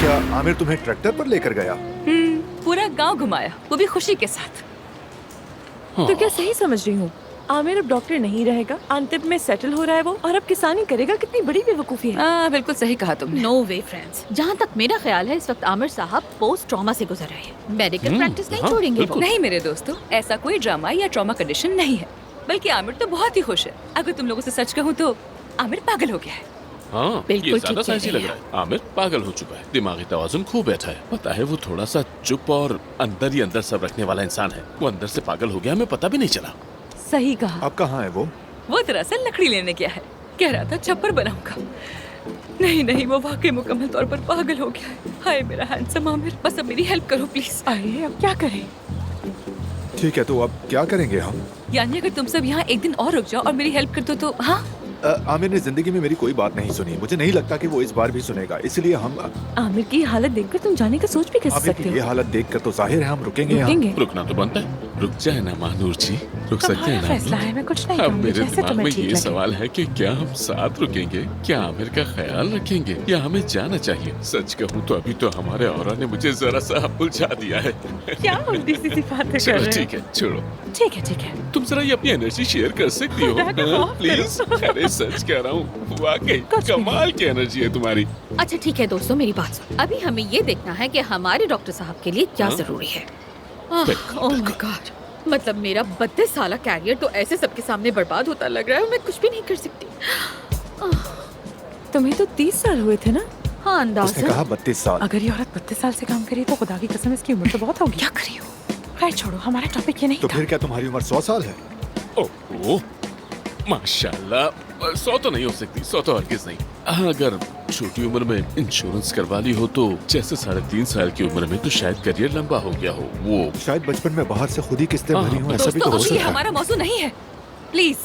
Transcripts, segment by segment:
क्या आमिर तुम्हें ट्रैक्टर पर लेकर गया? पूरा गांव घुमाया, वो भी खुशी के साथ। तो क्या सही समझ रही हूँ? आमिर अब डॉक्टर नहीं रहेगा, अंतिम में सेटल हो रहा है वो, और अब किसानी करेगा। कितनी बड़ी बेवकूफी है। बिल्कुल सही कहा तुमने। नो वे फ्रेंड्स, जहाँ तक मेरा ख्याल है इस वक्त आमिर साहब पोस्ट ट्रॉमा से गुजर रहे हैं। मेडिकल प्रैक्टिस नहीं छोड़ेंगे वो। नहीं मेरे दोस्तों, ऐसा कोई ड्रामा या ट्रॉमा कंडीशन नहीं है, बल्कि आमिर तो बहुत ही खुश है। अगर तुम लोगों से सच कहूँ तो आमिर पागल हो गया है। हाँ, बिल्कुल ये ज्यादा ठीक कह साइंसी रही लग रहा है। आमिर पागल हो चुका है, दिमागी तवाज़ुन खो बैठा है। पता है वो थोड़ा सा चुप और अंदर ही अंदर सब रखने वाला इंसान है। वो अंदर से पागल हो गया, हमें पता भी नहीं चला। सही कहा। अब कहाँ है वो? वो दरअसल लकड़ी लेने गया है, कह रहा था छप्पर बनाऊंगा। नहीं, वो वाकई मुकम्मल तौर पर पागल हो गया है। हाय मेरा हैंडसम आमिर, बस अब मेरी हेल्प करो प्लीज। अरे अब क्या करें? ठीक है, तो अब क्या करेंगे हम? यानी अगर तुम सब यहाँ एक दिन और रुक जाओ और मेरी हेल्प कर दो तो। हाँ, आमिर ने जिंदगी में मेरी कोई बात नहीं सुनी। मुझे नहीं लगता कि वो इस बार भी सुनेगा, इसलिए हम आमिर की हालत देखकर तुम जाने का सोच भी कैसे आमिर सकते की हो? ये हालत देखकर तो जाहिर है हम रुकेंगे यहाँ। रुकेंगे? रुकना तो बनता है। रुक जाए ना महानूर जी, रुक सकते तुम्हारा हैं ना फैसला हम है, मैं कुछ नहीं लोग? अब कहूंगी, मेरे जैसे दिमाग तुम्हें में ठीक ये लगे। सवाल है कि क्या हम साथ रुकेंगे, क्या आमिर का ख्याल रखेंगे, या हमें जाना चाहिए? सच कहूँ तो अभी तो हमारे औरा ने मुझे जरा सा उलझा दिया है। क्या उल्टी सीधी बातें कर चलो रहे ठीक है, छोड़ो। हो? ठीक है। तुम जरा ये अपनी एनर्जी शेयर कर सकती हो प्लीज? अरे सच कह रहा हूँ, वाकई कुछ भी कमाल की एनर्जी है तुम्हारी। अच्छा ठीक है दोस्तों, मेरी बात सुन। अभी हमें ये देखना है कि हमारे डॉक्टर साहब के लिए क्या जरूरी है। बिल्कुल, ओह माय गॉड, मतलब मेरा 32 साल कैरियर तो ऐसे सबके सामने बर्बाद होता लग रहा है। मैं कुछ भी नहीं कर सकती। तुम्हें तो 30 साल हुए थे ना? हाँ उसने अंदाज़ा। कहा 32 साल। अगर ये औरत 32 साल से काम करे तो खुदा की कसम इसकी उम्र तो बहुत होगी। क्या करी हो? खैर छोड़ो, हमारा टॉपिक ये नहीं तो था। फिर क्या तुम्हारी उम्र 100 साल है? ओह माशाल्लाह, 100 तो नहीं हो सकती, 100 तो हरगिज नहीं। हाँ, अगर छोटी उम्र में इंश्योरेंस करवा ली हो तो जैसे 3.5 साल की उम्र में तो शायद करियर लंबा हो गया हो। वो शायद बचपन में बाहर से खुद ही किस्तें हाँ, भरी हूँ, ऐसा भी तो दोस्तों हो अभी ये सकता है। हमारा मौजू नहीं है, प्लीज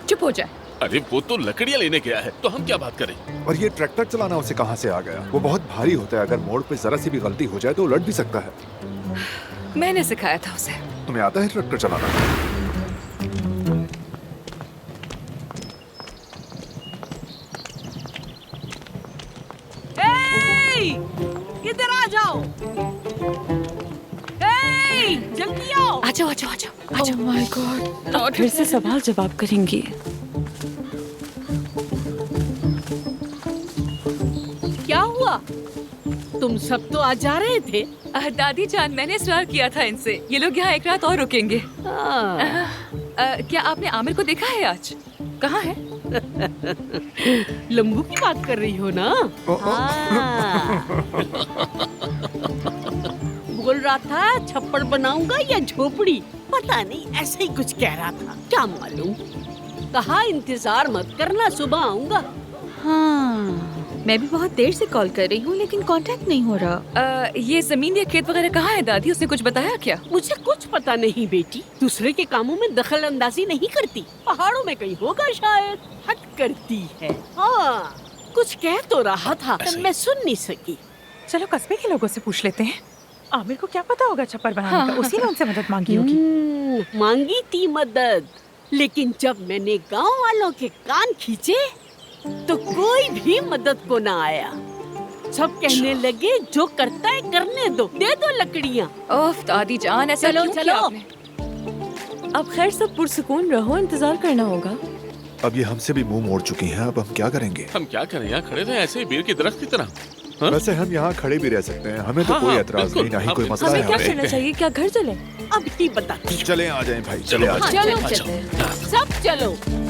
चुप हो जाए। अरे वो तो लकड़ियाँ लेने गया है, तो हम क्या बात करें? और ये ट्रैक्टर चलाना उसे कहाँ से आ गया? वो बहुत भारी होता है, अगर मोड़ पे जरा सी भी गलती हो जाए तो उलट भी सकता है। मैंने सिखाया था उसे। तुम्हें आता है ट्रैक्टर चलाना? इधर आ जाओ। जल्दी आओ। आ जाओ। ओह माय गॉड, अब फिर से सवाल जवाब करेंगी। क्या हुआ? तुम सब तो आ जा रहे थे। दादी जान, मैंने इसरार किया था इनसे, ये लोग यहाँ एक रात और रुकेंगे। हाँ। क्या आपने आमिर को देखा है आज? कहाँ है? लंबू की बात कर रही हो ना? हाँ। बोल रहा था छप्पड़ बनाऊंगा या झोपड़ी, पता नहीं ऐसे ही कुछ कह रहा था, क्या मालूम। कहा इंतजार मत करना, सुबह आऊंगा। हाँ, मैं भी बहुत देर से कॉल कर रही हूँ लेकिन कांटेक्ट नहीं हो रहा। ये जमीन या खेत वगैरह कहाँ है दादी? उसने कुछ बताया क्या? मुझे कुछ पता नहीं बेटी, दूसरे के कामों में दखल अंदाजी नहीं करती। पहाड़ों में कहीं होगा शायद, हट करती है। हाँ, कुछ कह तो रहा था, मैं सुन नहीं सकी। चलो कस्बे के लोगों से पूछ लेते हैं। आमिर को क्या पता होगा छप्पर बनाने का? उसी ने उनसे मदद मांगी होगी। मांगी थी मदद, लेकिन जब मैंने गांव वालों के कान खींचे तो कोई भी मदद को ना आया। सब कहने लगे जो करता है करने दो, दे दो लकड़ियाँ। ओफ दादी जान, ऐसा चलो, क्यों चलो। किया आपने? अब खैर सब पुरसुकून रहो, इंतजार करना होगा। अब ये हमसे भी मुंह मोड़ चुकी हैं, अब हम क्या करेंगे? हम क्या करें, यहाँ खड़े रहे ऐसे ही बेर की दरख्त की तरह। हाँ? वैसे हम यहाँ खड़े भी रह सकते हैं, हमें तो हाँ, कोई हाँ, एतराज बिल्कुल, नहीं, ना ही हाँ, कोई बिल्कुल। मसला हमें है क्या हमें। करना चाहिए? क्या घर चले? अब ही बताती हूँ। चले आ जाएं भाई, चले आ जाएं। चलो चलो, सब चलो।